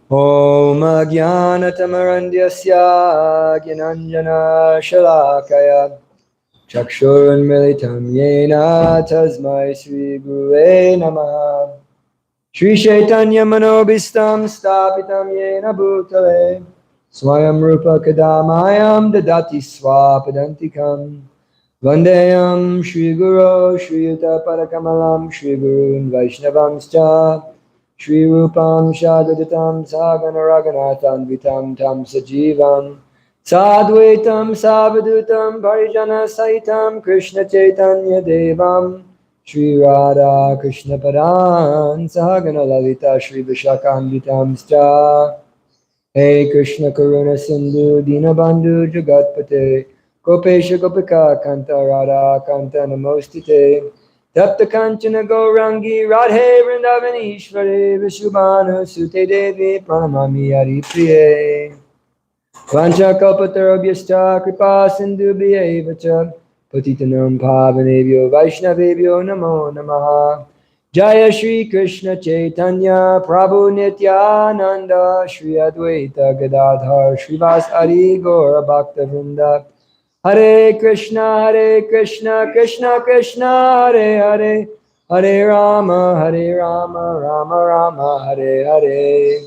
Om Ajnanatamarandhyasya Gnanjana Shalakaya Chakshurunmilitam Yena Tasmai Shri Gurave Namaha Shri Chaitanya Manobhistam Stapitam Yena Bhutale Swayam Rupa Kadamayam Dadati Swapadantikam Vandeyam Shri Guru Shri Yuta Parakamalam Shri Gurun Vaishnavamscha Shri Rupam Shadadatam Sagana Raghunathan Vitam Tam Sajivam Sadvaitam Savadutam Parijana Saitam Krishna Chaitanya Devam Shri Radha Krishna Padan Sahagana Lalita Shri Vishakam Scha Hey Krishna Karuna Sindhu Dinabandhu Jagatpate Gopesha Gopika Kanta Radha Kanta Namostite Tapta Kanchana Gaurangi Radhe Vrindavani Ishvare Vishubhanu Sute Devi Pranamami Hari Priye Vancha Kalpatarabhyascha Kripa Sindhu Bhyevacha Patitanam Pavanebhyo Vaishnavebhyo Namo Namaha Jaya Shri Krishna Chaitanya Prabhu Nityananda Shri Advaita Gadadhar Srivasari Gaura Bhakta Vrinda Hare Krishna Krishna Krishna Hare Hare Hare Rama Rama Rama Hare Hare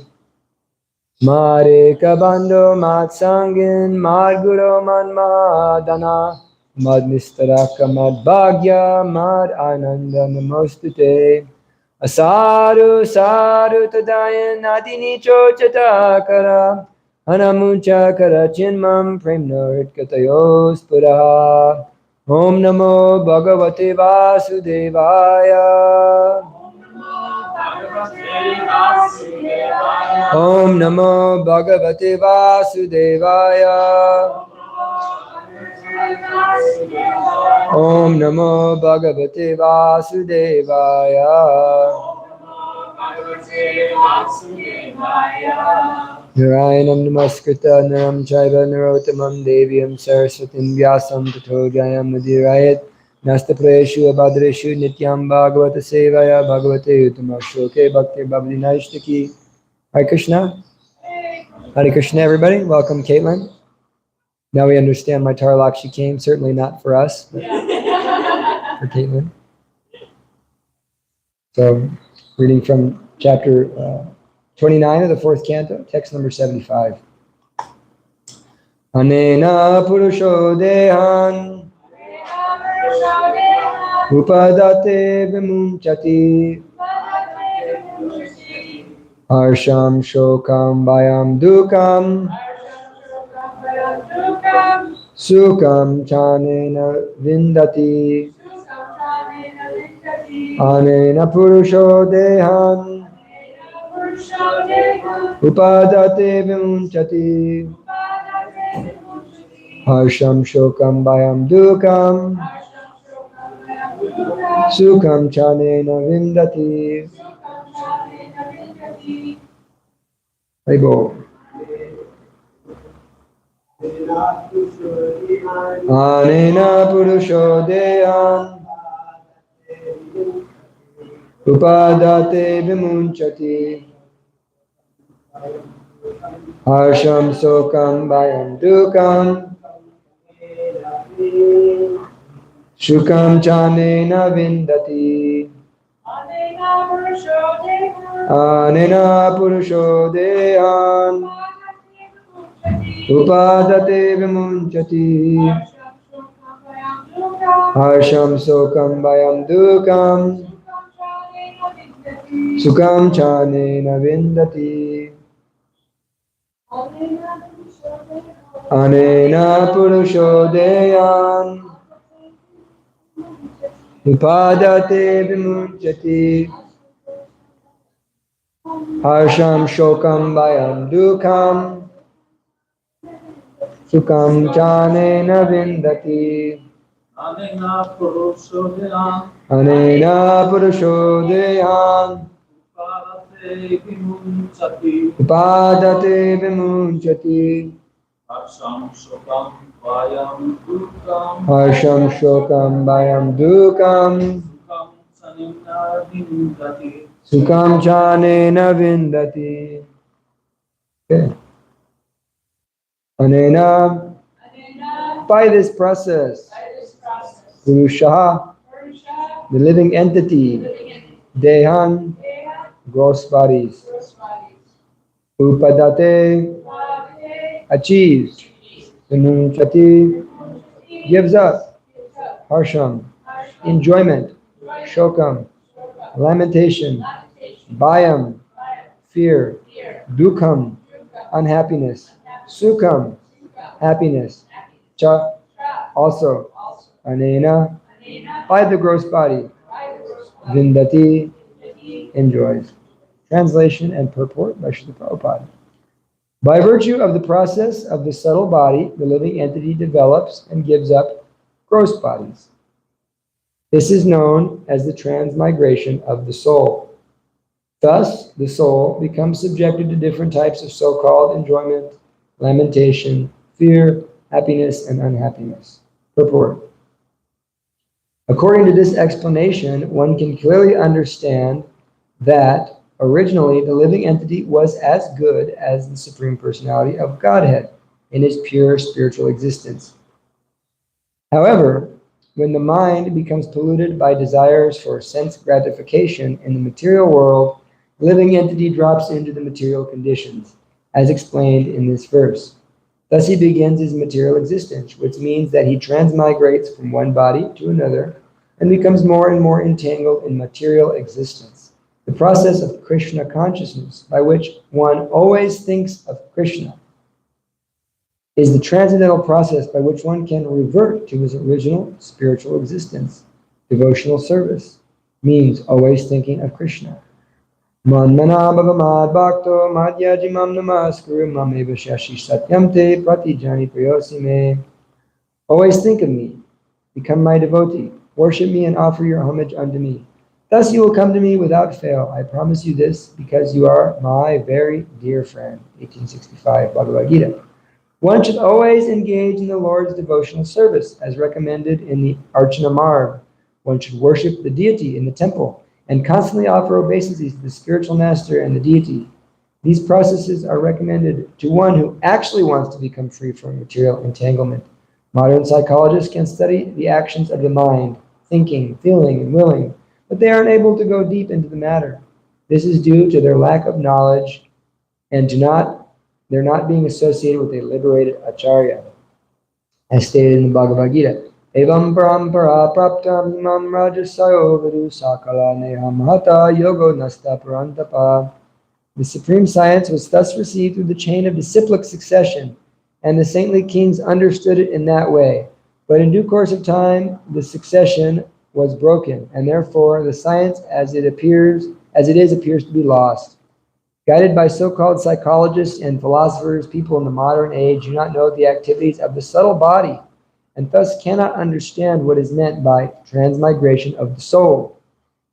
Mare Kabando Matsangin Madguru Man Mahadana Mad Nistaraka Mad Bhagya Mad Ananda Namostute Asadu Sadu Tadayan Adini Chochatakara Anamuncha Karachinmam Premno Ritkatayos Puraha Om Namo Bhagavate Vasudevaya Om Namo Bhagavate Vasudevaya Om Namo Bhagavate Vasudevaya Narayanam Namaskritta Naram Chaiva Narottamam Devyam Saraswatim Vyasam Tato Jayam Nadirayat Nastapreshu Abhadreshu Nityam Bhagavata Sevaya Bhagavate Uttamashoke Bhakti Babli Naishtaki Hare Krishna. Hare Krishna, everybody. Welcome, Caitlin. Now we understand why Taralakshi came. Certainly not for us, but for Caitlin. So, reading from chapter 29 of the fourth canto, text number 75. Anena purusho dehan upadate vimunchati harsham shokam bhayam dukam Sukam chanena vindati Anena purusho dehan Upadate vimunchati Harsham shokam bhayam dukam Sukam chanena vindati Aibo Anena purusho dehan Upadate vimunchati Harsham sokam bhayam dukam Shukam chanena vindati Anena purusho dehan Upadate vimunchati Harsham sokam bhayam dukam Sukam chanena vindati Anena purusho deyan Upadate vimunchati Harsham shokam bhayam dukam Sukam chanena vindati Anena purusho deyan Upadate vimunchati Harsham Shokam Vayam Dukam Harsham Shokam Bhayam Dukam Sukam Sanina Vindati. Sukam Chanena Vindati. Okay. Anena, by this process, Purusha, the living entity, Dehan, gross bodies, Upadate, achieves, Vinunchati, gives up, Harsham, enjoyment, Shokam, lamentation, Bhayam, fear, Dukham, unhappiness, Sukham, happiness, Cha, also, Anena, by the gross body, Vindati, enjoys. Translation and purport by Srila Prabhupada. By virtue of the process of the subtle body, the living entity develops and gives up gross bodies. This is known as the transmigration of the soul. Thus, the soul becomes subjected to different types of so-called enjoyment, lamentation, fear, happiness, and unhappiness. Purport. According to this explanation, one can clearly understand that originally the living entity was as good as the Supreme Personality of Godhead in its pure spiritual existence. However, when the mind becomes polluted by desires for sense gratification in the material world, the living entity drops into the material conditions, as explained in this verse. Thus he begins his material existence, which means that he transmigrates from one body to another and becomes more and more entangled in material existence. The process of Krishna consciousness, by which one always thinks of Krishna, is the transcendental process by which one can revert to his original spiritual existence. Devotional service means always thinking of Krishna. Manmana bhavamad bhakto madhyajimam namaskuru mameva shashi satyam te pratijani prayosime. Always think of me, become my devotee, worship me and offer your homage unto me. Thus you will come to me without fail. I promise you this because you are my very dear friend. 1865 Bhagavad Gita. One should always engage in the Lord's devotional service, as recommended in the Archana Marg. One should worship the deity in the temple and constantly offer obeisances to the spiritual master and the deity. These processes are recommended to one who actually wants to become free from material entanglement. Modern psychologists can study the actions of the mind, thinking, feeling, and willing, but they are unable to go deep into the matter. This is due to their lack of knowledge and they're not being associated with a liberated acharya. As stated in the Bhagavad Gita, Evam parampara praptam imam rajasayo vidu sakala neham hata yogo nasta parantapa. The supreme science was thus received through the chain of disciplic succession, and the saintly kings understood it in that way. But in due course of time, the succession was broken, and therefore the science as it appears to be lost. Guided by so-called psychologists and philosophers, people in the modern age do not know the activities of the subtle body, and thus cannot understand what is meant by transmigration of the soul.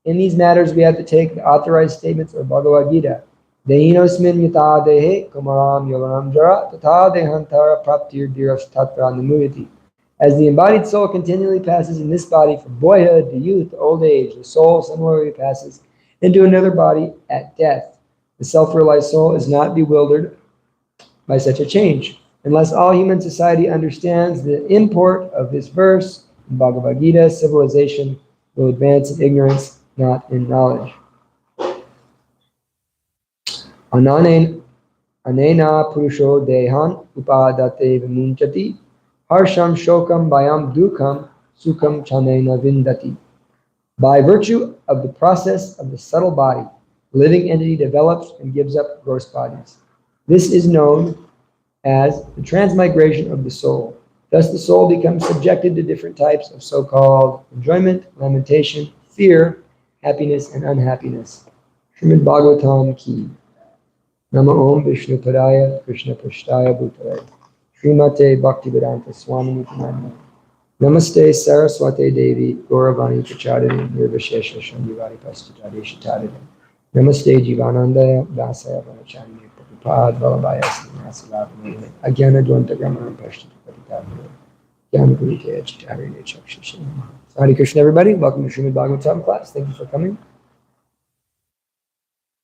In these matters, we have to take the authorized statements of Bhagavad Gita. Dehinosmin yata dehe kumaram yoganam jara tata dehantara praptir diras tatra namuyati. As the embodied soul continually passes in this body from boyhood to youth to old age, the soul similarly passes into another body at death. The self-realized soul is not bewildered by such a change. Unless all human society understands the import of this verse in Bhagavad Gita, civilization will advance in ignorance, not in knowledge. Anena purusho dehan upadate vimunchati harsham shokam bhayam dukham sukham chanena vindati. By virtue of the process of the subtle body, the living entity develops and gives up gross bodies. This is known as the transmigration of the soul. Thus the soul becomes subjected to different types of so-called enjoyment, lamentation, fear, happiness, and unhappiness. Srimad Bhagavatam ki. Nama Om Vishnu Padaya Krishna Pashtaya Bhutale Srimate Bhaktivedanta Swami Nityananda. Namaste Saraswate Devi Gauravani Prachadini Nirvishesha Shandivari Pastadesha Tadini. Namaste Jivananda Dasaya Vanacharya Pad Valabaya Sinasalavani, again Adwanta Gramaram Pashti Patitavu, Yamagurite Chitari Chakshishi. So Hare Krishna, everybody. Welcome to Srimad Bhagavatam class. Thank you for coming.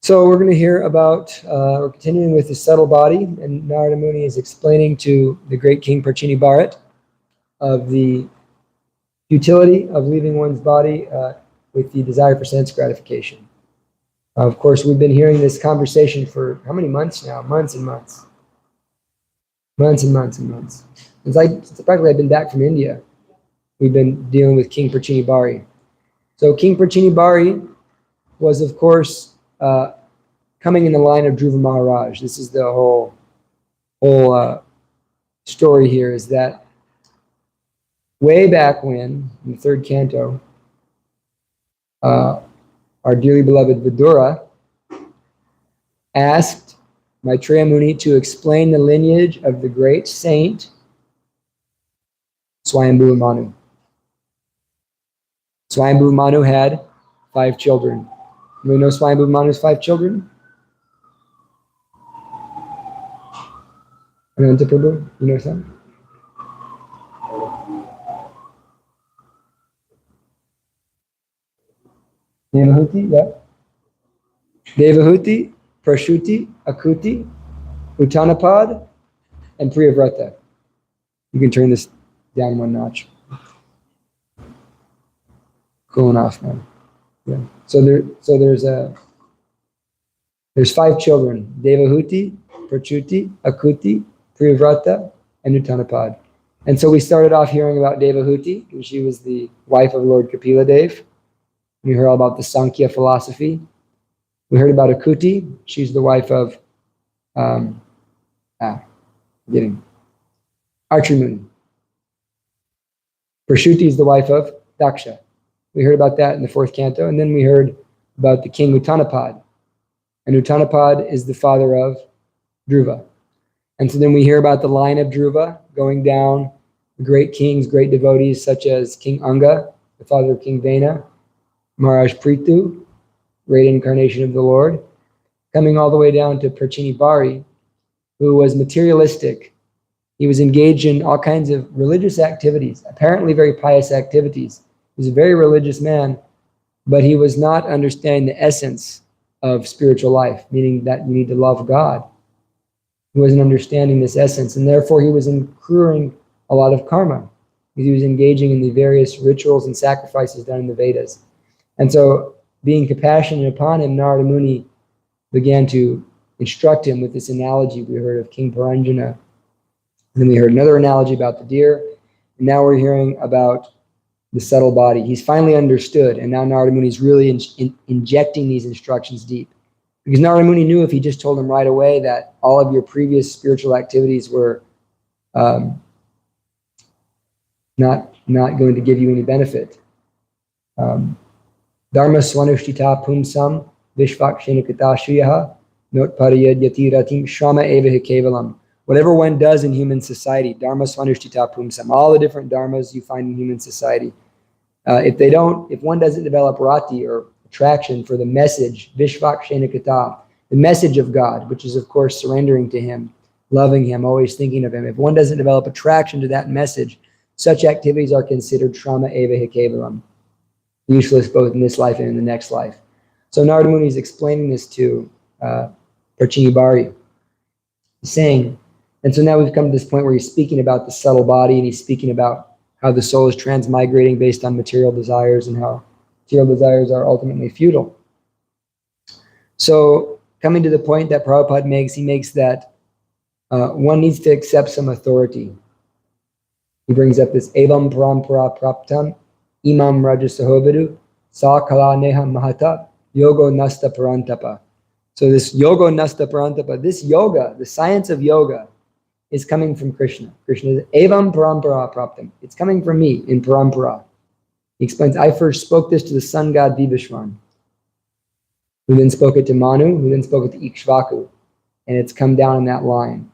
So we're going to hear about, we're continuing with the subtle body, and Narada Muni is explaining to the great king Parchini Bharat of the utility of leaving one's body with the desire for sense gratification. Of course, we've been hearing this conversation for how many months now? Months and months. Months and months and months. It's practically I've been back from India. We've been dealing with King Parchini Bari. So King Parchini Bari was, of course, coming in the line of Dhruva Maharaj. This is the whole story here, is that way back when, in the third canto, our dearly beloved Vidura asked Maitreya Muni to explain the lineage of the great saint Swayambhuva Manu. Swayambhuva Manu had 5 children. You know Swayambhuva Manu's 5 children? Ananta Prabhu, you know some? Devahuti, yeah. Devahuti, Prashuti, Akuti, Uttanapad, and Priyavrata. You can turn this down one notch. Cooling off now. Yeah. So there's 5 children: Devahuti, Prachuti, Akuti, Priyavrata, and Uttanapad. And so we started off hearing about Devahuti, and she was the wife of Lord Kapila Dev. We heard all about the Sankhya philosophy. We heard about Akuti. She's the wife of Archer Muni. Prashuti is the wife of Daksha. We heard about that in the 4th canto. And then we heard about the king Uttanapad. And Uttanapad is the father of Dhruva. And so then we hear about the line of Dhruva going down the great kings, great devotees such as King Anga, the father of King Vena, Maharaj Prithu, great incarnation of the Lord, coming all the way down to Parchini Bari, who was materialistic. He was engaged in all kinds of religious activities, apparently very pious activities. He was a very religious man, but he was not understanding the essence of spiritual life, meaning that you need to love God. He wasn't understanding this essence, and therefore he was incurring a lot of karma. He was engaging in the various rituals and sacrifices done in the Vedas. And so, being compassionate upon him, Narada Muni began to instruct him with this analogy we heard of King Paranjana. And then we heard another analogy about the deer. And now we're hearing about the subtle body. He's finally understood. And now Narada Muni is really injecting these instructions deep. Because Narada Muni knew if he just told him right away that all of your previous spiritual activities were not going to give you any benefit. Dharma swanushtita pumsam vishvakshenikata shriyaha notpariyad yatiratim shama eva kevalam. Whatever one does in human society, dharma swanushtita pumsam, all the different dharmas you find in human society, if one doesn't develop rati or attraction for the message, vishvakshenikata, the message of God, which is of course surrendering to him, loving him, always thinking of him. If one doesn't develop attraction to that message, such activities are considered shrama eva kevalam, useless both in this life and in the next life. So Narada Muni is explaining this to Parchini Bari. He's saying, and so now we've come to this point where he's speaking about the subtle body, and he's speaking about how the soul is transmigrating based on material desires and how material desires are ultimately futile. So coming to the point that Prabhupada makes, he makes that one needs to accept some authority. He brings up this evam parampara praptam imam rajasahovidu sa kala neha mahata yogo nasta parantapa. So this yoga nasta parantapa, this yoga, the science of yoga, is coming from Krishna. Krishna is evam parampara praptam. It's coming from me in parampara. He explains, I first spoke this to the sun god Vivishwan, who then spoke it to Manu, who then spoke it to Ikshvaku, and it's come down in that line.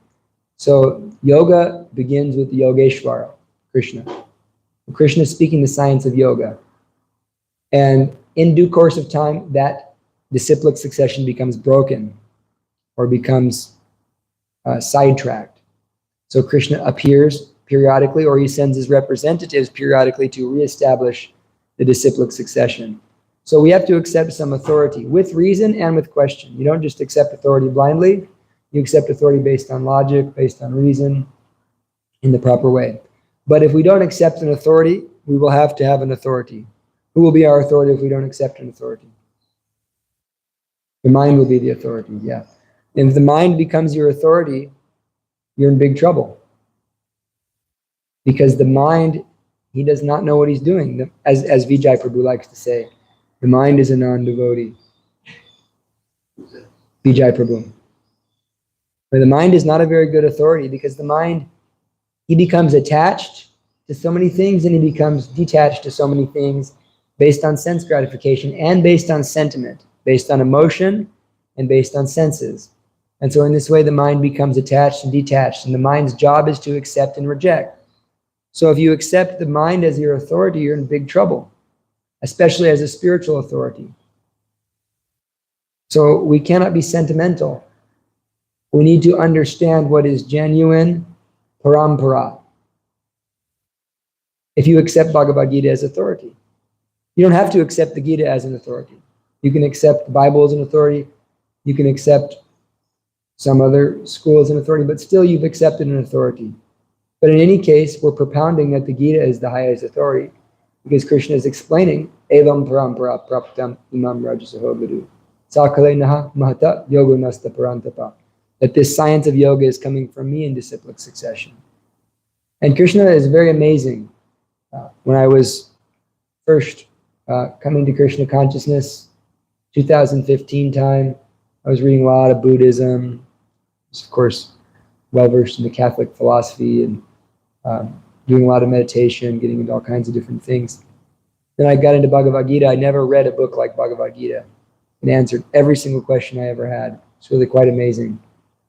So yoga begins with the Yogeshwara, Krishna. Krishna is speaking the science of yoga. And in due course of time, that disciplic succession becomes broken or becomes sidetracked. So Krishna appears periodically, or he sends his representatives periodically to reestablish the disciplic succession. So we have to accept some authority with reason and with question. You don't just accept authority blindly. You accept authority based on logic, based on reason, in the proper way. But if we don't accept an authority, we will have to have an authority. Who will be our authority if we don't accept an authority? The mind will be the authority, yeah. And if the mind becomes your authority, you're in big trouble. Because the mind, he does not know what he's doing. As Vijay Prabhu likes to say, the mind is a non-devotee. Vijay Prabhu. But the mind is not a very good authority because the mind, he becomes attached to so many things and he becomes detached to so many things based on sense gratification and based on sentiment, based on emotion and based on senses. And so in this way, the mind becomes attached and detached, and the mind's job is to accept and reject. So if you accept the mind as your authority, you're in big trouble, especially as a spiritual authority. So we cannot be sentimental. We need to understand what is genuine parampara. If you accept Bhagavad Gita as authority, you don't have to accept the Gita as an authority. You can accept the Bible as an authority. You can accept some other school as an authority, but still you've accepted an authority. But in any case, we're propounding that the Gita is the highest authority because Krishna is explaining evam parampara praptam imam rajasaho guru sakale naha mahata yoga nasta parantapa, that this science of yoga is coming from me in disciplic succession. And Krishna is very amazing. When I was first coming to Krishna consciousness, 2015 time, I was reading a lot of Buddhism, of course, well-versed in the Catholic philosophy and doing a lot of meditation, getting into all kinds of different things. Then I got into Bhagavad Gita. I never read a book like Bhagavad Gita. It answered every single question I ever had. It's really quite amazing.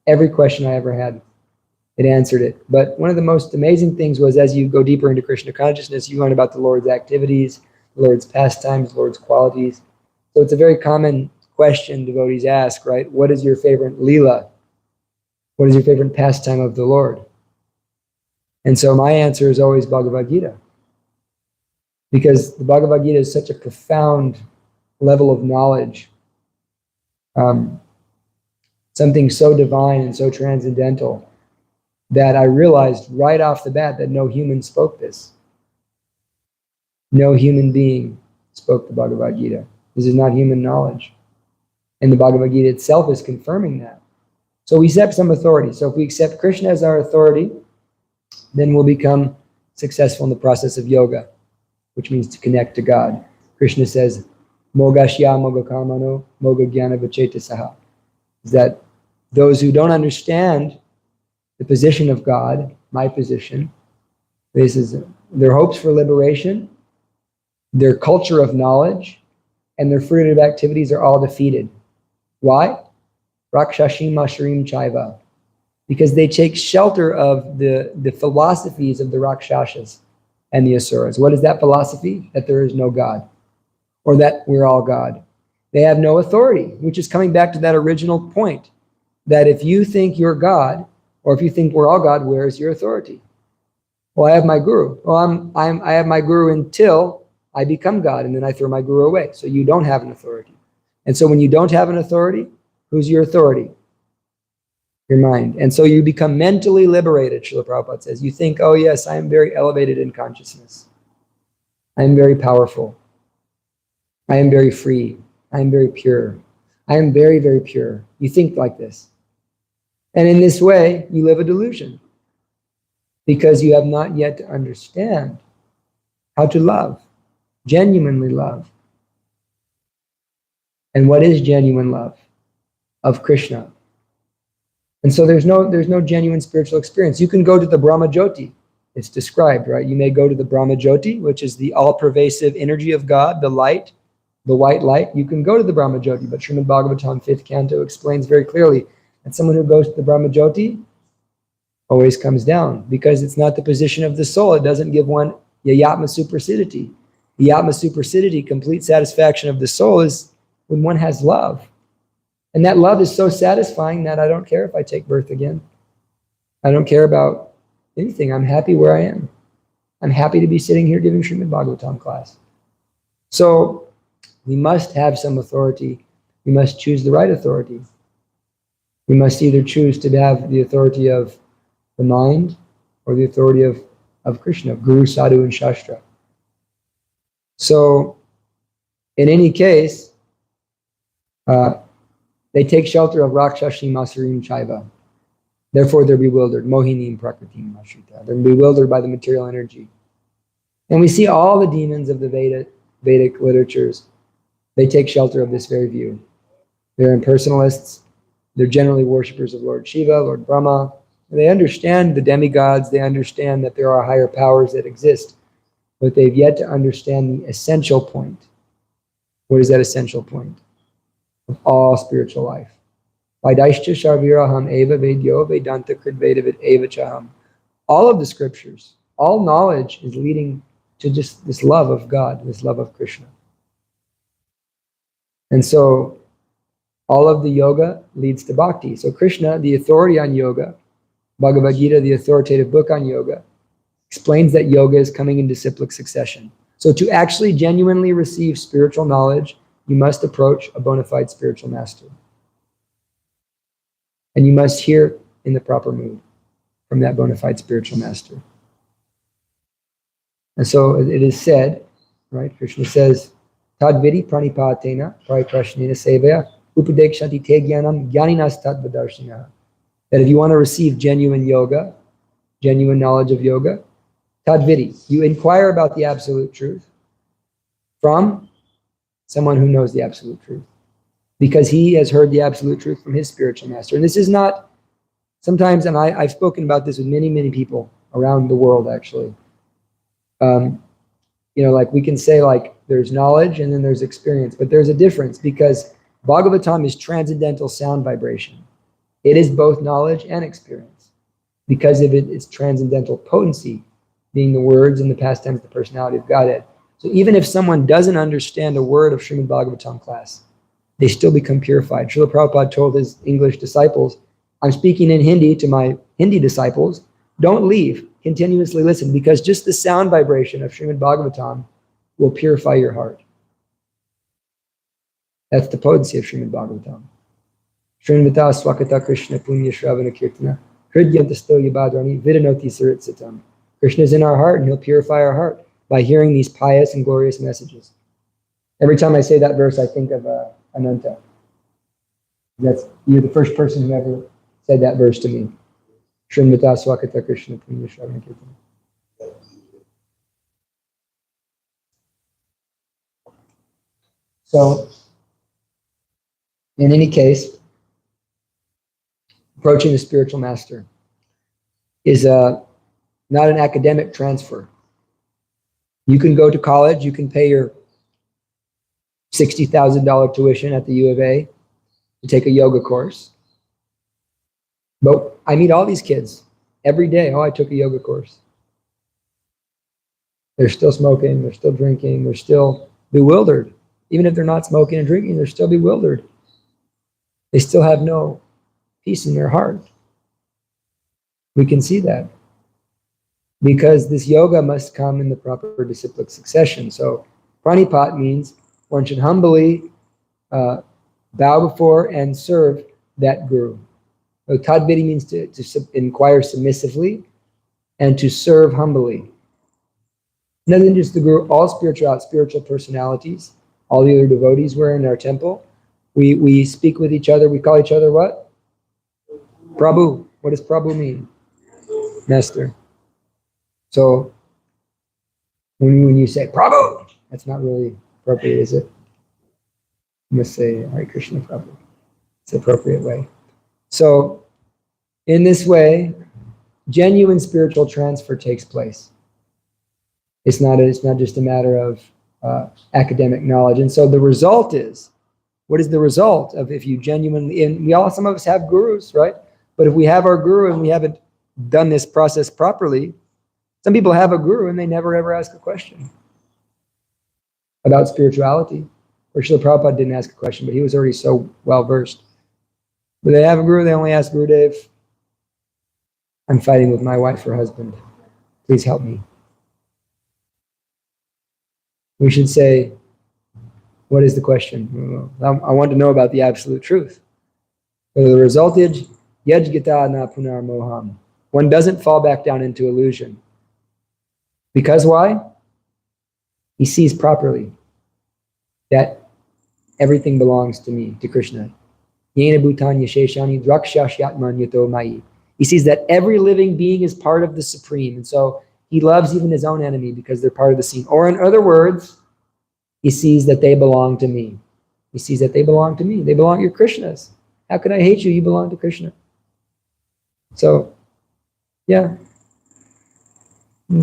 Every question I ever had, it answered it. But one of the most amazing things was as you go deeper into Krishna consciousness, you learn about the Lord's activities, the Lord's pastimes, the Lord's qualities. So it's a very common question devotees ask, right? What is your favorite Leela? What is your favorite pastime of the Lord? And so my answer is always Bhagavad Gita. Because the Bhagavad Gita is such a profound level of knowledge. Something so divine and so transcendental that I realized right off the bat that no human spoke this. No human being spoke the Bhagavad Gita. This is not human knowledge. And the Bhagavad Gita itself is confirming that. So we accept some authority. So if we accept Krishna as our authority, then we'll become successful in the process of yoga, which means to connect to God. Krishna says, Mogashya moga karmano moga jnana vachetasaha. Is that those who don't understand the position of God, my position, this is their hopes for liberation, their culture of knowledge, and their fruitive activities are all defeated. Why? Rakshashim Ashrim Chaiva. Because they take shelter of the philosophies of the Rakshashas and the Asuras. What is that philosophy? That there is no God, or that we're all God. They have no authority, which is coming back to that original point, that if you think you're God, or if you think we're all God, where is your authority? Well, I have my guru. Well, I have my guru until I become God, and then I throw my guru away. So you don't have an authority. And so when you don't have an authority, who's your authority? Your mind. And so you become mentally liberated, Srila Prabhupada says. You think, oh yes, I am very elevated in consciousness. I am very powerful. I am very free. I am very pure. I am very, very pure. You think like this. And in this way, you live a delusion. Because you have not yet to understand how to love. Genuinely love. And what is genuine love? Of Krishna. And so there's no genuine spiritual experience. You can go to the Brahma Jyoti. It's described, right? You may go to the Brahma Jyoti, which is the all-pervasive energy of God, the light, the white light. You can go to the Brahma Jyoti, but Srimad Bhagavatam 5th Canto explains very clearly that someone who goes to the Brahma Jyoti always comes down because it's not the position of the soul. It doesn't give one yayatma supersidity. The yatma supersidity, complete satisfaction of the soul, is when one has love. And that love is so satisfying that I don't care if I take birth again. I don't care about anything. I'm happy where I am. I'm happy to be sitting here giving Srimad Bhagavatam class. So we must have some authority. We must choose the right authority. We must either choose to have the authority of the mind or the authority of Krishna, of Guru, Sadhu, and Shastra. So in any case, they take shelter of Rakshashim, Masurim, Chaiva. Therefore, they're bewildered. Mohinim, Prakritim, Mashrita. They're bewildered by the material energy. And we see all the demons of the Vedic literatures. They take shelter of this very view. They're impersonalists. They're generally worshippers of Lord Shiva, Lord Brahma. They understand the demigods. They understand that there are higher powers that exist. But they've yet to understand the essential point. What is that essential point of all spiritual life? Vaidashcha Sharviraham Eva Vedyo Vedanta Kridvedavid Eva Chaham. All of the scriptures, all knowledge is leading to just this love of God, this love of Krishna. And so all of the yoga leads to bhakti. So Krishna, the authority on yoga, Bhagavad Gita, the authoritative book on yoga, explains that yoga is coming in disciplic succession. So to actually genuinely receive spiritual knowledge, you must approach a bona fide spiritual master. And you must hear in the proper mood from that bona fide spiritual master. And so it is said, right? Krishna says, Tadvidi pranipatena pariprashnena sevaya upadekshanti te jnanam jnaninas tadvadarshina. That if you want to receive genuine yoga, genuine knowledge of yoga, Tadvidi, you inquire about the absolute truth from someone who knows the absolute truth, because he has heard the absolute truth from his spiritual master. And this is not, sometimes, and I've spoken about this with many, many people around the world, actually. Like we can say like there's knowledge and then there's experience, but there's a difference, because Bhagavatam is transcendental sound vibration. It is both knowledge and experience because of its transcendental potency, being the words and the past tense, the personality of Godhead. So even if someone doesn't understand a word of Srimad Bhagavatam class, they still become purified. Srila Prabhupada told his English disciples, I'm speaking in Hindi to my Hindi disciples, don't leave, continuously listen, because just the sound vibration of Srimad Bhagavatam will purify your heart. That's the potency of Srimad Bhagavatam. Srinvata Swakata Krishna Punya Shravana Kirtana Hridyantasto Yabadrani Vidanoti Saritsatam. Krishna is in our heart, and he'll purify our heart by hearing these pious and glorious messages. Every time I say that verse, I think of Ananta. You're the first person who ever said that verse to me. Srinvata Swakata Krishna Punya Shravana Kirtana. So, in any case, approaching the spiritual master is not an academic transfer. You can go to college, you can pay your $60,000 tuition at the U of A to take a yoga course. But I meet all these kids every day. Oh, I took a yoga course. They're still smoking, they're still drinking, they're still bewildered. Even if they're not smoking and drinking, they're still bewildered. They still have no peace in their heart. We can see that. Because this yoga must come in the proper disciplic succession. So pranipat means one should humbly bow before and serve that guru. So tadvidi means to inquire submissively and to serve humbly. Not than just the guru, all spiritual personalities, all the other devotees we're in our temple. We speak with each other. We call each other what? Prabhu. What does Prabhu mean? Master. So when you say Prabhu, that's not really appropriate, is it? You must say Hare Krishna Prabhu. It's the appropriate way. So in this way, genuine spiritual transfer takes place. It's not just a matter of academic knowledge. And so the result is, what is the result of if you genuinely, and some of us have gurus, right? But if we have our guru and we haven't done this process properly, some people have a guru and they never ever ask a question about spirituality. Or Srila Prabhupada didn't ask a question, but he was already so well versed. But they have a guru, they only ask Gurudev I'm fighting with my wife or husband. Please help me. We should say, what is the question? I want to know about the absolute truth. So the result is, yaj gita na punar moham. One doesn't fall back down into illusion. Because why? He sees properly that everything belongs to me, to Krishna. Yena bhutanya sheshani drakshashyatman yato mai. He sees that every living being is part of the Supreme. And so he loves even his own enemy because they're part of the scene. Or in other words, he sees that they belong to me. He sees that they belong to me. They belong, you're Krishna's. How could I hate you? You belong to Krishna. So, yeah.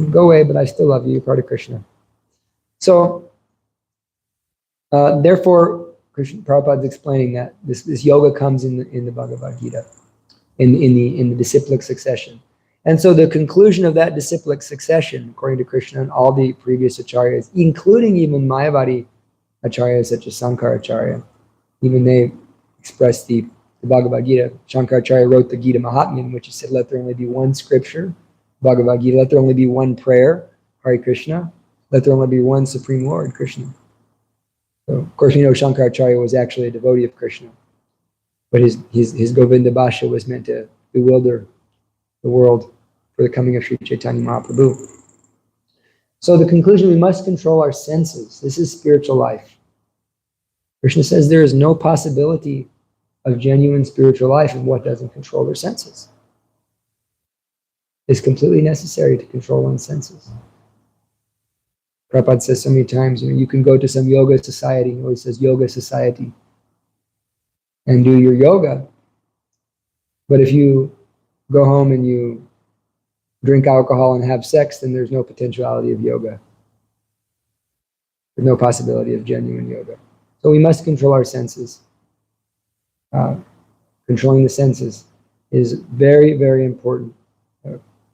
Go away, but I still love you. You're part of Krishna. So, therefore, Prabhupada is explaining that this yoga comes in the Bhagavad Gita, in the disciplic succession. And so the conclusion of that disciplic succession, according to Krishna and all the previous acharyas, including even Mayavadi acharyas such as Shankaracharya, even they expressed the Bhagavad Gita. Shankaracharya wrote the Gita Mahatmya, in which he said, let there only be one scripture, Bhagavad Gita, let there only be one prayer, Hare Krishna, let there only be one Supreme Lord, Krishna. So, of course, we know Shankaracharya was actually a devotee of Krishna, but his Govinda Bhasha was meant to bewilder the world for the coming of Sri Chaitanya Mahaprabhu. So the conclusion, we must control our senses. This is spiritual life. Krishna says there is no possibility of genuine spiritual life in what doesn't control their senses. It's completely necessary to control one's senses. Prabhupada says so many times, you can go to some yoga society, he always says yoga society, and do your yoga. But if you go home and you drink alcohol and have sex, then there's no potentiality of yoga. There's no possibility of genuine yoga. So we must control our senses. Controlling the senses is very, very important.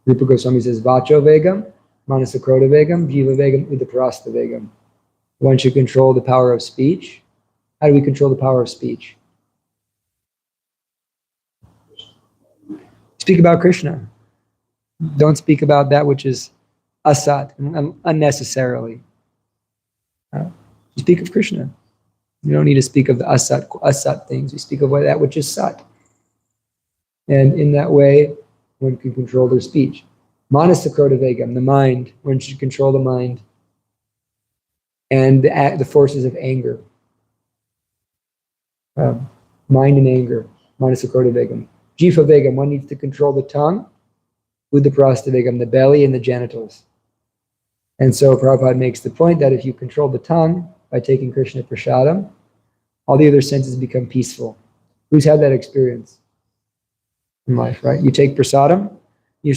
Rupa Goswami says, Vacho Vegam, Manasakroda Vegam, Jiva Vegam, Udaparasta Vegam. One should control the power of speech. How do we control the power of speech? Speak about Krishna. Don't speak about that which is asat, unnecessarily. Speak of Krishna. You don't need to speak of the asat things. You speak of that which is sat. And in that way, one can control their speech. Manasakroda Vegam, the mind. One should control the mind. And the forces of anger. Mind and anger. Manasakroda Vegam. Jiva Vegam, one needs to control the tongue. Udaparasta Vegam, the belly and the genitals. And so Prabhupada makes the point that if you control the tongue by taking Krishna Prasadam, all the other senses become peaceful. Who's had that experience in life, right? You take Prasadam, we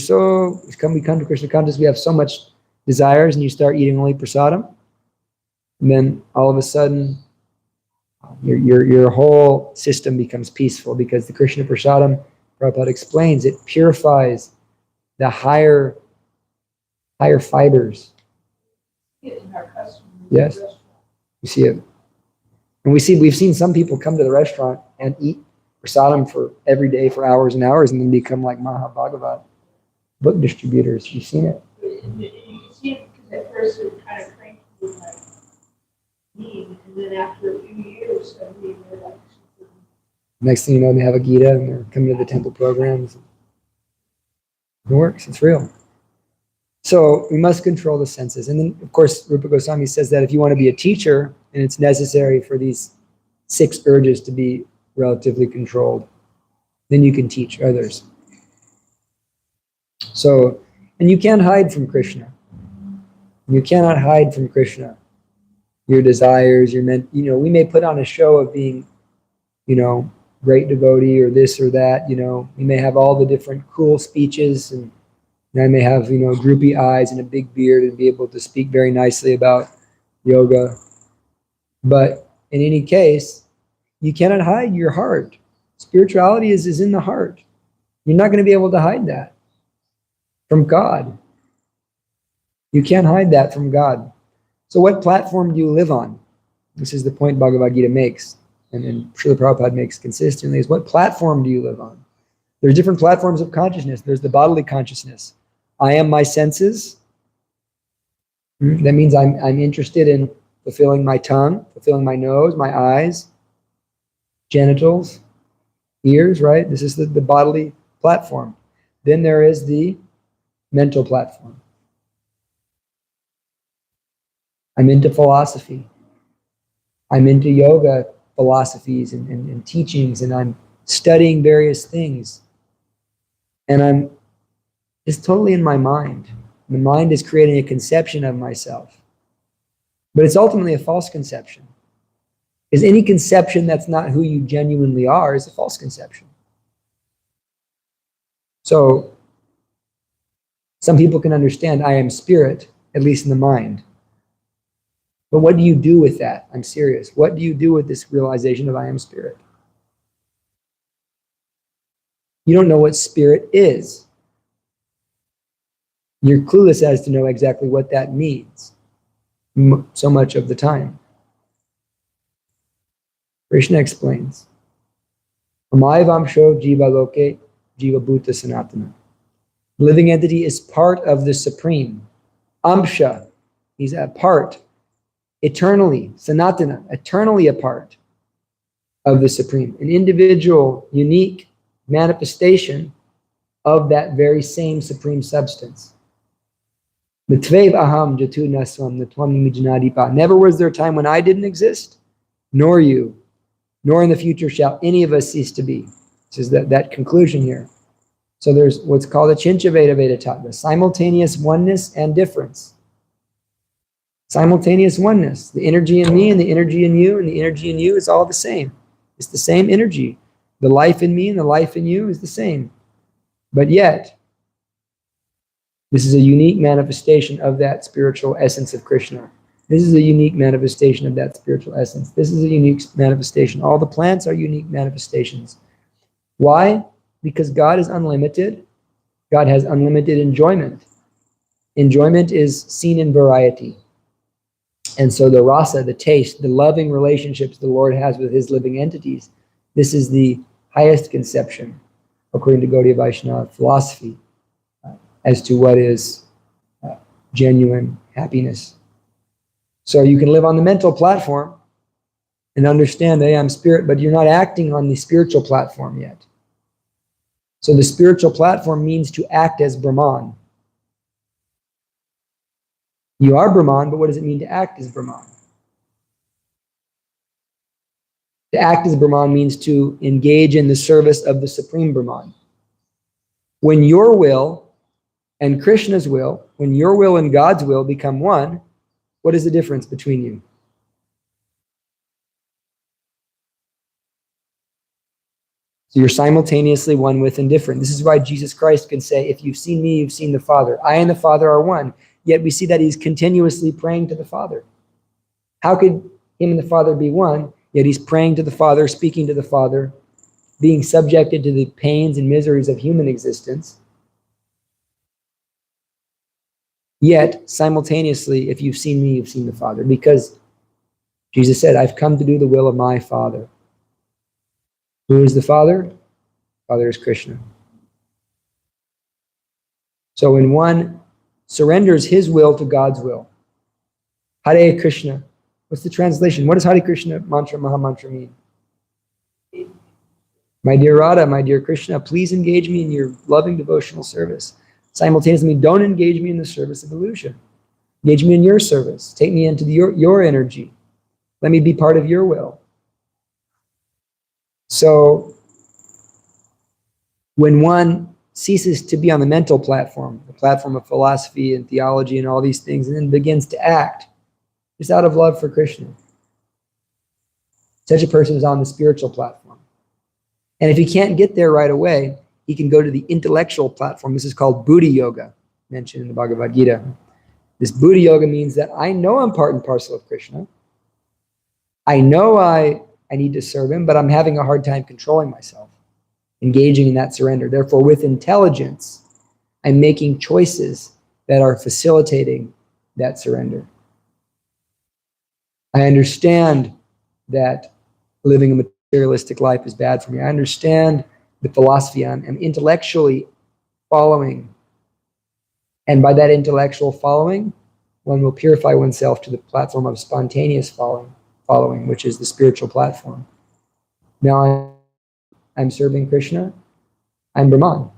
come to Krishna consciousness, we have so much desires, and you start eating only Prasadam, and then all of a sudden, your whole system becomes peaceful because the Krishna Prasadam, Prabhupada explains, it purifies the higher fibers. Yes, you see it. And we've seen some people come to the restaurant and eat prasadam for every day for hours and hours and then become like Mahabhagavat book distributors. You've seen it. You see it because at first it was kind of cranky with my knee, and then after a few years, suddenly they're like, Next thing you know, they have a Gita and they're coming to the temple programs. It works, it's real. So we must control the senses. And then, of course, Rupa Goswami says that if you want to be a teacher, and it's necessary for these 6 urges to be relatively controlled, then you can teach others. So, and you can't hide from Krishna. You cannot hide from Krishna. Your desires, we may put on a show of being, great devotee or this or that, we may have all the different cool speeches and I may have, droopy eyes and a big beard and be able to speak very nicely about yoga. But in any case, you cannot hide your heart. Spirituality is in the heart. You're not going to be able to hide that from God. You can't hide that from God. So what platform do you live on? This is the point Bhagavad Gita makes, and Srila Prabhupada makes consistently, is what platform do you live on? There's different platforms of consciousness. There's the bodily consciousness. I am my senses. That means I'm interested in fulfilling my tongue, fulfilling my nose, my eyes, genitals, ears, right? This is the bodily platform. Then there is the mental platform. I'm into philosophy. I'm into yoga philosophies and teachings, and I'm studying various things. And it's totally in my mind. The mind is creating a conception of myself. But it's ultimately a false conception. Because any conception that's not who you genuinely are is a false conception. So some people can understand I am spirit, at least in the mind. But what do you do with that? I'm serious. What do you do with this realization of I am spirit? You don't know what spirit is. You're clueless as to know exactly what that means so much of the time. Krishna explains, Amayavamsho jiva loke jiva bhuta sanatana. Living entity is part of the Supreme. Amsha, he's a part, eternally, sanatana, eternally a part of the Supreme. An individual, unique manifestation of that very same Supreme Substance. Never was there a time when I didn't exist, nor you, nor in the future shall any of us cease to be. This is that conclusion here. So there's what's called a Chincha-Veda Veda Tattva, simultaneous oneness and difference. Simultaneous oneness. The energy in me and the energy in you and the energy in you is all the same. It's the same energy. The life in me and the life in you is the same. But yet, this is a unique manifestation of that spiritual essence of Krishna. This is a unique manifestation of that spiritual essence. This is a unique manifestation. All the plants are unique manifestations. Why? Because God is unlimited. God has unlimited enjoyment. Enjoyment is seen in variety. And so the rasa, the taste, the loving relationships the Lord has with his living entities, this is the highest conception, according to Gaudiya Vaishnava philosophy, as to what is genuine happiness. So you can live on the mental platform and understand, hey, I'm spirit, but you're not acting on the spiritual platform yet. So the spiritual platform means to act as Brahman. You are Brahman, but what does it mean to act as Brahman? To act as Brahman means to engage in the service of the Supreme Brahman. When your will and Krishna's will, when your will and God's will become one, what is the difference between you? So you're simultaneously one with and different. This is why Jesus Christ can say, if you've seen me, you've seen the Father. I and the Father are one. Yet we see that he's continuously praying to the Father. How could him and the Father be one? Yet he's praying to the Father, speaking to the Father, being subjected to the pains and miseries of human existence. Yet, simultaneously, if you've seen me, you've seen the Father. Because Jesus said, I've come to do the will of my Father. Who is the Father? Father is Krishna. So when one surrenders his will to God's will, Hare Krishna. What's the translation? What does Hare Krishna mantra, Mahamantra mean? My dear Radha, my dear Krishna, please engage me in your loving devotional service. Simultaneously, don't engage me in the service of illusion. Engage me in your service. Take me into your energy. Let me be part of your will. So when one ceases to be on the mental platform, the platform of philosophy and theology and all these things, and then begins to act, it's out of love for Krishna. Such a person is on the spiritual platform. And if he can't get there right away, he can go to the intellectual platform. This is called Buddhi Yoga, mentioned in the Bhagavad Gita. This Buddhi Yoga means that I know I'm part and parcel of Krishna. I know I need to serve him, but I'm having a hard time controlling myself, engaging in that surrender. Therefore, with intelligence, I'm making choices that are facilitating that surrender. I understand that living a materialistic life is bad for me. I understand the philosophy. I'm intellectually following. And by that intellectual following, one will purify oneself to the platform of spontaneous following, which is the spiritual platform. Now I'm serving Krishna. I'm Brahman.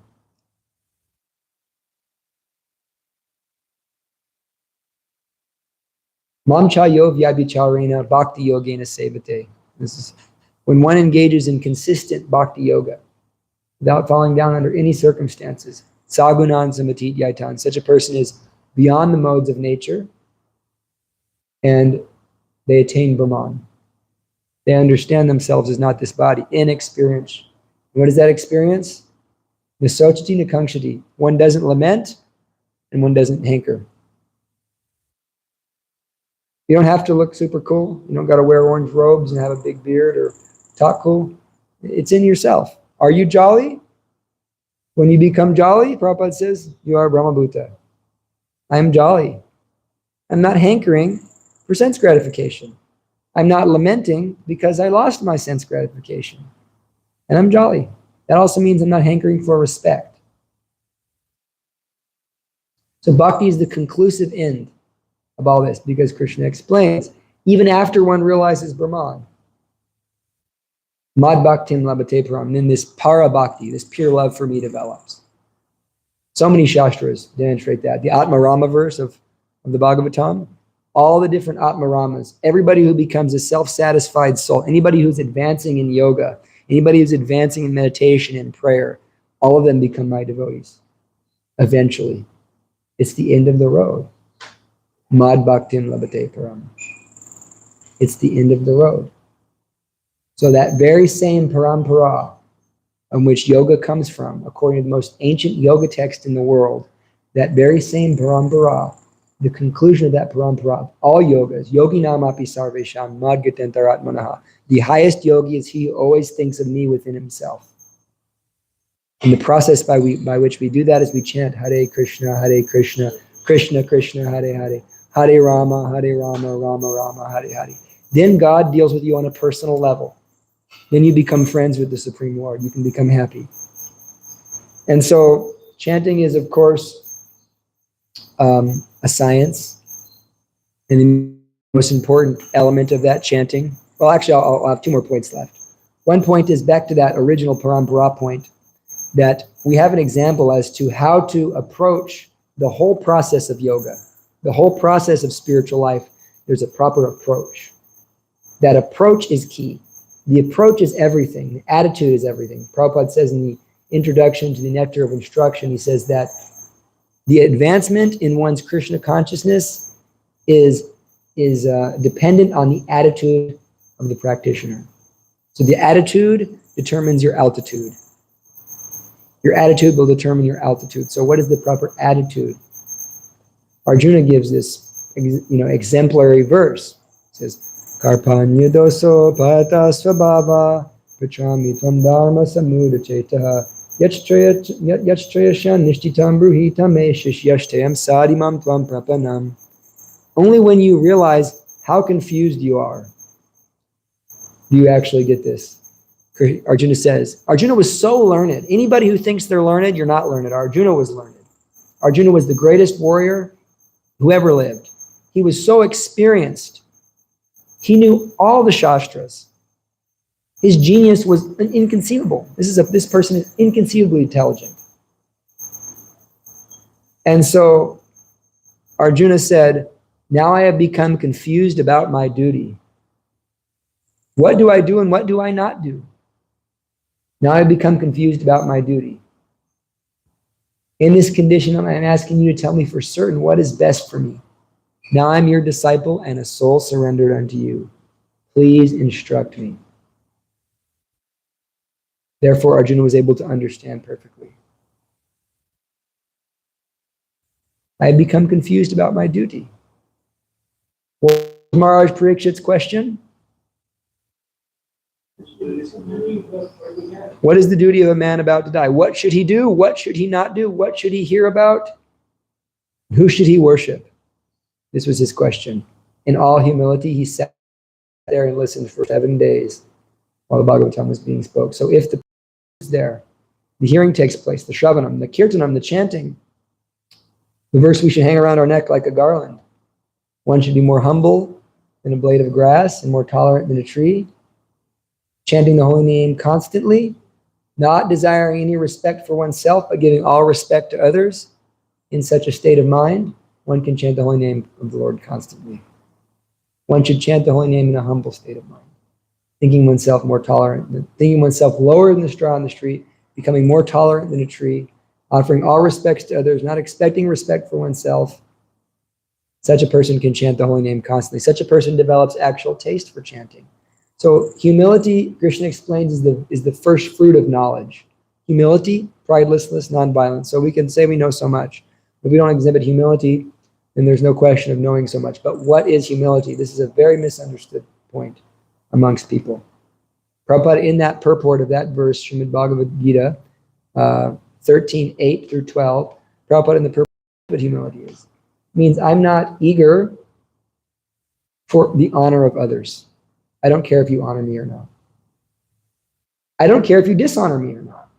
Mamcha yo vyabhicharena bhakti yogena sevate. This is when one engages in consistent bhakti yoga without falling down under any circumstances. Sagunan samatit yaitan. Such a person is beyond the modes of nature and they attain Brahman. They understand themselves as not this body, in experience. What is that experience? Nasochati nakangshati. One doesn't lament and one doesn't hanker. You don't have to look super cool. You don't got to wear orange robes and have a big beard or talk cool. It's in yourself. Are you jolly? When you become jolly, Prabhupada says, you are Brahmabhuta. I'm jolly. I'm not hankering for sense gratification. I'm not lamenting because I lost my sense gratification. And I'm jolly. That also means I'm not hankering for respect. So bhakti is the conclusive end of all this, because Krishna explains, even after one realizes Brahman, mad bhaktim labate param, then this para bhakti, this pure love for me develops. So many shastras demonstrate that. The Atma Rama verse of the Bhagavatam, all the different Atma Ramas, everybody who becomes a self-satisfied soul, anybody who's advancing in yoga, anybody who's advancing in meditation and prayer, all of them become my devotees. Eventually. It's the end of the road. Mad bhaktim labate param. It's the end of the road. So that very same parampara on which yoga comes from, according to the most ancient yoga text in the world, that very same parampara, the conclusion of that parampara, all yogas, yogi namapi sarvesham madgatantaratmanaha. The highest yogi is he who always thinks of me within himself. And the process by which we do that is we chant Hare Krishna, Krishna Krishna, Hare Hare, Hare Rama, Rama Rama, Hare Hare. Then God deals with you on a personal level. Then you become friends with the Supreme Lord. You can become happy. And so chanting is, of course, a science. And the most important element of that chanting, well, actually, I'll have two more points left. One point is back to that original parampara point, that we have an example as to how to approach the whole process of yoga, the whole process of spiritual life. There's a proper approach. That approach is key. The approach is everything. The attitude is everything. Prabhupada says in the introduction to the Nectar of Instruction, he says that the advancement in one's Krishna consciousness is dependent on the attitude of the practitioner. So the attitude determines your altitude. Your attitude will determine your altitude. So what is the proper attitude? Arjuna gives this exemplary verse. It says, Karpanya doso pata svabhava pachami tvam dharma samudachetaha yachtrayashan nishtitam bruhitam eshish yashtayam sadimam tvam prapanam. Only when you realize how confused you are do you actually get this. Arjuna says, Arjuna was so learned. Anybody who thinks they're learned, you're not learned. Arjuna was learned. Arjuna was the greatest warrior who ever lived. He was so experienced. He knew all the Shastras. His genius was inconceivable. This person is inconceivably intelligent. And so Arjuna said, now I have become confused about my duty. What do I do and what do I not do? Now I've become confused about my duty. In this condition, I'm asking you to tell me for certain what is best for me. Now I'm your disciple and a soul surrendered unto you. Please instruct me. Therefore, Arjuna was able to understand perfectly. I have become confused about my duty. What was Maharaj Parikshit's question? What is the duty of a man about to die? What should he do? What should he not do? What should he hear about? Who should he worship? This was his question. In all humility, he sat there and listened for 7 days while the Bhagavatam was being spoke. So if the person is there The hearing takes place, the shravanam, the kirtanam, the chanting. The verse, we should hang around our neck like a garland. One should be more humble than a blade of grass and more tolerant than a tree. Chanting the holy name constantly, not desiring any respect for oneself, but giving all respect to others. In such a state of mind, one can chant the holy name of the Lord constantly. One should chant the holy name in a humble state of mind, thinking oneself more tolerant, thinking oneself lower than the straw on the street, becoming more tolerant than a tree, offering all respects to others, not expecting respect for oneself. Such a person can chant the holy name constantly. Such a person develops actual taste for chanting. So humility, Krishna explains, is the first fruit of knowledge. Humility, pridelessness, nonviolence. So we can say we know so much. If we don't exhibit humility, then there's no question of knowing so much. But what is humility? This is a very misunderstood point amongst people. Prabhupada, in that purport of that verse, Srimad Bhagavad Gita, 13:8 through 12, Prabhupada in the purport of what humility is. It means I'm not eager for the honor of others. I don't care if you honor me or not. I don't care if you dishonor me or not.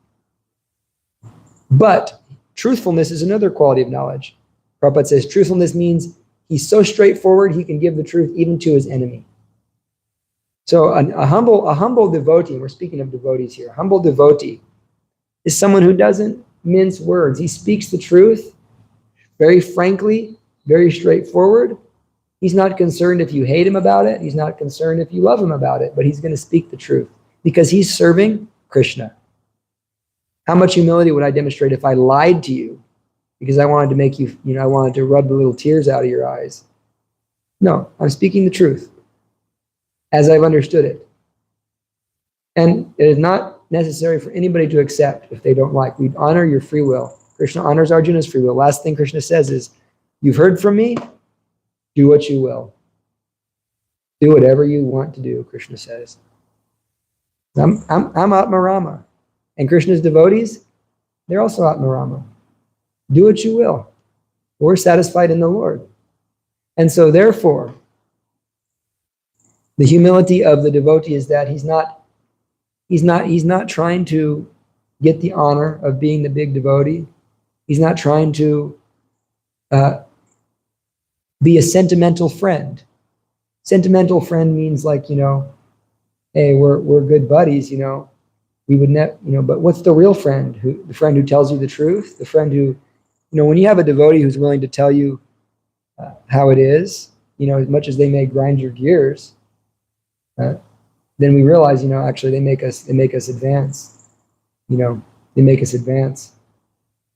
But truthfulness is another quality of knowledge. Prabhupada says truthfulness means he's so straightforward he can give the truth even to his enemy. So a humble devotee, and we're speaking of devotees here, a humble devotee is someone who doesn't mince words. He speaks the truth very frankly, very straightforward. He's not concerned if you hate him about it. He's not concerned if you love him about it, but he's going to speak the truth because he's serving Krishna. How much humility would I demonstrate if I lied to you because I wanted to make you, I wanted to rub the little tears out of your eyes? No, I'm speaking the truth as I've understood it. And it is not necessary for anybody to accept if they don't like. We honor your free will. Krishna honors Arjuna's free will. Last thing Krishna says is, you've heard from me, do what you will. Do whatever you want to do, Krishna says. I'm Atma Rama. And Krishna's devotees, they're also Atma Rama. Do what you will. We're satisfied in the Lord. And so therefore, the humility of the devotee is that he's not trying to get the honor of being the big devotee. He's not trying to be a sentimental friend. Sentimental friend means like, hey, we're good buddies, we would but what's the real friend? The friend who tells you the truth? The friend who, when you have a devotee who's willing to tell you how it is, as much as they may grind your gears, then we realize, actually they make us advance. They make us advance.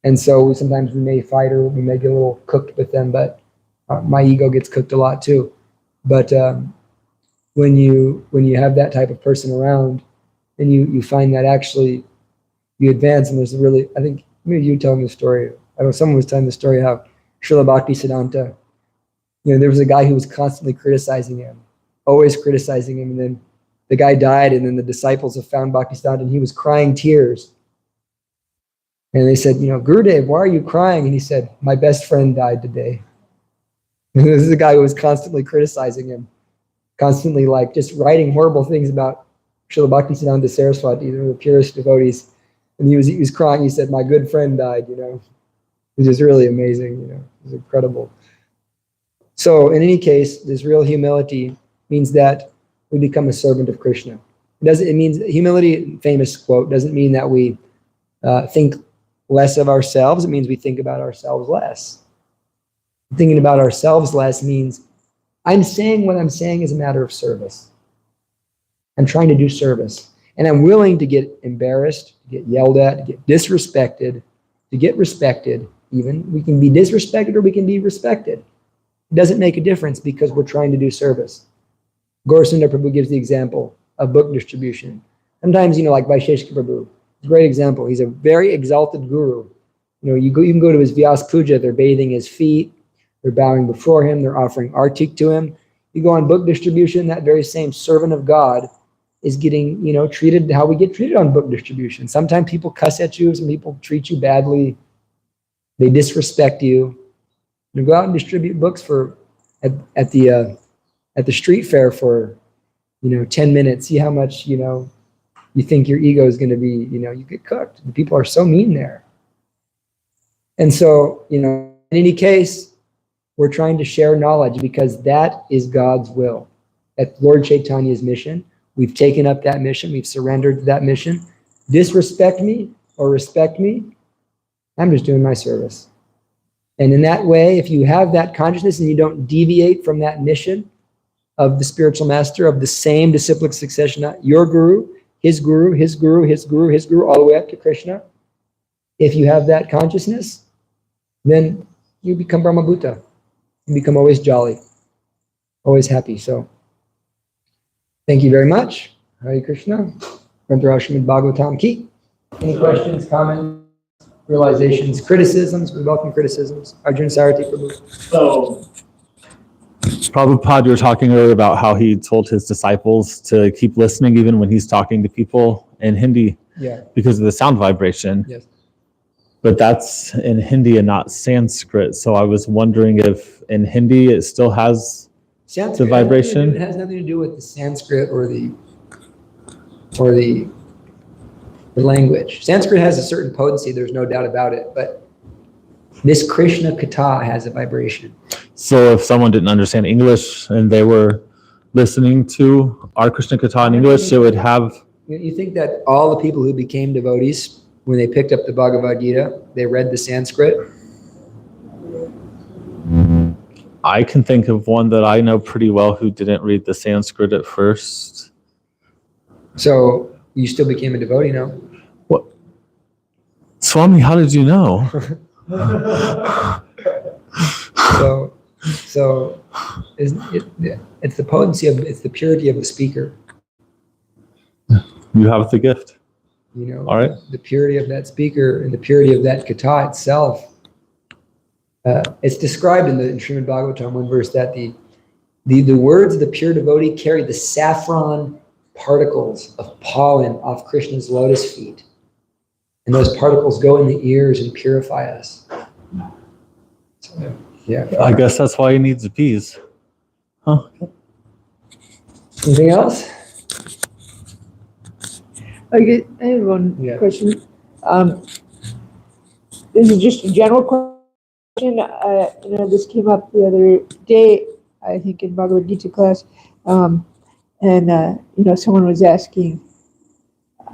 And so sometimes we may fight or we may get a little cooked with them, but my ego gets cooked a lot too. But when you have that type of person around, then you find that actually you advance. And there's I think maybe you telling the story. I know someone was telling the story how Srila Bhaktisiddhanta, there was a guy who was constantly criticizing him, always criticizing him. And then the guy died, and then the disciples have found Bhaktisiddhanta, and he was crying tears. And they said, Gurudev, why are you crying? And he said, my best friend died today. And this is a guy who was constantly criticizing him, constantly just writing horrible things about Srila Bhaktisiddhanta Saraswati, the purest devotees. And he was crying. He said, my good friend died, which is really amazing, it was incredible. So in any case, this real humility means that we become a servant of Krishna. It means humility, famous quote, doesn't mean that we think less of ourselves. It means we think about ourselves less. Thinking about ourselves less means I'm saying what I'm saying is a matter of service. I'm trying to do service. And I'm willing to get embarrassed, to get yelled at, to get disrespected, to get respected even. We can be disrespected or we can be respected. It doesn't make a difference because we're trying to do service. Gauranga Prabhu gives the example of book distribution. Sometimes, like Vaisheshika Prabhu, it's a great example. He's a very exalted guru. You can go to his Vyas Puja, they're bathing his feet, they're bowing before him, they're offering artik to him. You go on book distribution, that very same servant of God is getting, treated how we get treated on book distribution. Sometimes people cuss at you, some people treat you badly, they disrespect you. You go out and distribute books at the street fair for 10 minutes. See how much you think your ego is going to be, you get cooked. The people are so mean there. And so, in any case, we're trying to share knowledge because that is God's will. At Lord Chaitanya's mission, we've taken up that mission. We've surrendered to that mission. Disrespect me or respect me, I'm just doing my service. And in that way, if you have that consciousness and you don't deviate from that mission of the spiritual master, of the same disciplic succession, your guru, his guru, his guru, his guru, his guru, all the way up to Krishna, if you have that consciousness, then you become Brahmabhuta. You become always jolly, always happy. So, thank you very much. Hare Krishna. Srimad Bhagavatam ki. Any questions, comments, realizations, criticisms? We welcome criticisms. Arjun Sarati Prabhu. So, Prabhupada, you were talking earlier about how he told his disciples to keep listening even when he's talking to people in Hindi because of the sound vibration. Yes. But that's in Hindi and not Sanskrit. So I was wondering if in Hindi it still has the vibration. It has nothing to do with the Sanskrit or the language. Sanskrit has a certain potency, there's no doubt about it, but this Krishna Katha has a vibration. So if someone didn't understand English and they were listening to our Krishna Katha in English, it would have... You think that all the people who became devotees, when they picked up the Bhagavad Gita, they read the Sanskrit? I can think of one that I know pretty well who didn't read the Sanskrit at first. So you still became a devotee now? What? Swami, how did you know? So it's the potency of, it's the purity of the speaker. You have the gift. All right. The purity of that speaker and the purity of that katha itself. It's described in Srimad Bhagavatam, one verse, that the words of the pure devotee carry the saffron particles of pollen off Krishna's lotus feet. And those particles go in the ears and purify us. So, yeah. I guess that's why he needs bees. Huh? Anything else? I have one question. This is just a general question. This came up the other day, I think, in Bhagavad Gita class, and someone was asking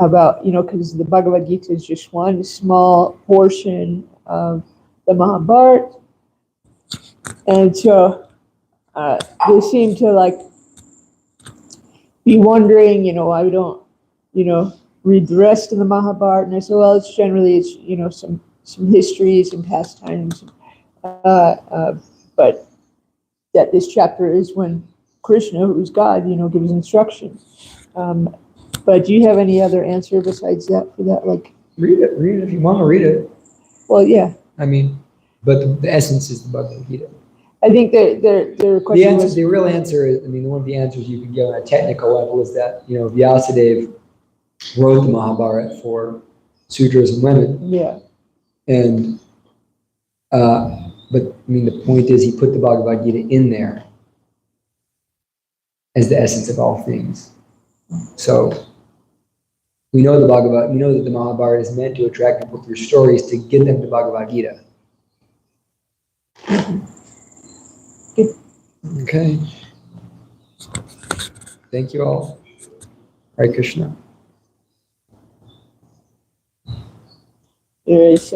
about, because the Bhagavad Gita is just one small portion of the Mahabharata, and so they seem to be wondering, why we don't, read the rest of the Mahabharata. And I said, well, it's some histories and pastimes, but that this chapter is when Krishna, who's God, gives instruction. But do you have any other answer besides that for that? Read it if you want to read it. Well, yeah. But the essence is the Bhagavad Gita. I think their question was... The real answer is, one of the answers you can give on a technical level is that, Vyasadeva wrote the Mahabharata for sudras and women. Yeah. And, but the point is he put the Bhagavad Gita in there as the essence of all things. So we know that the Mahabharata is meant to attract people through stories to get them to Bhagavad Gita. Okay. Thank you all. Hare Krishna. There is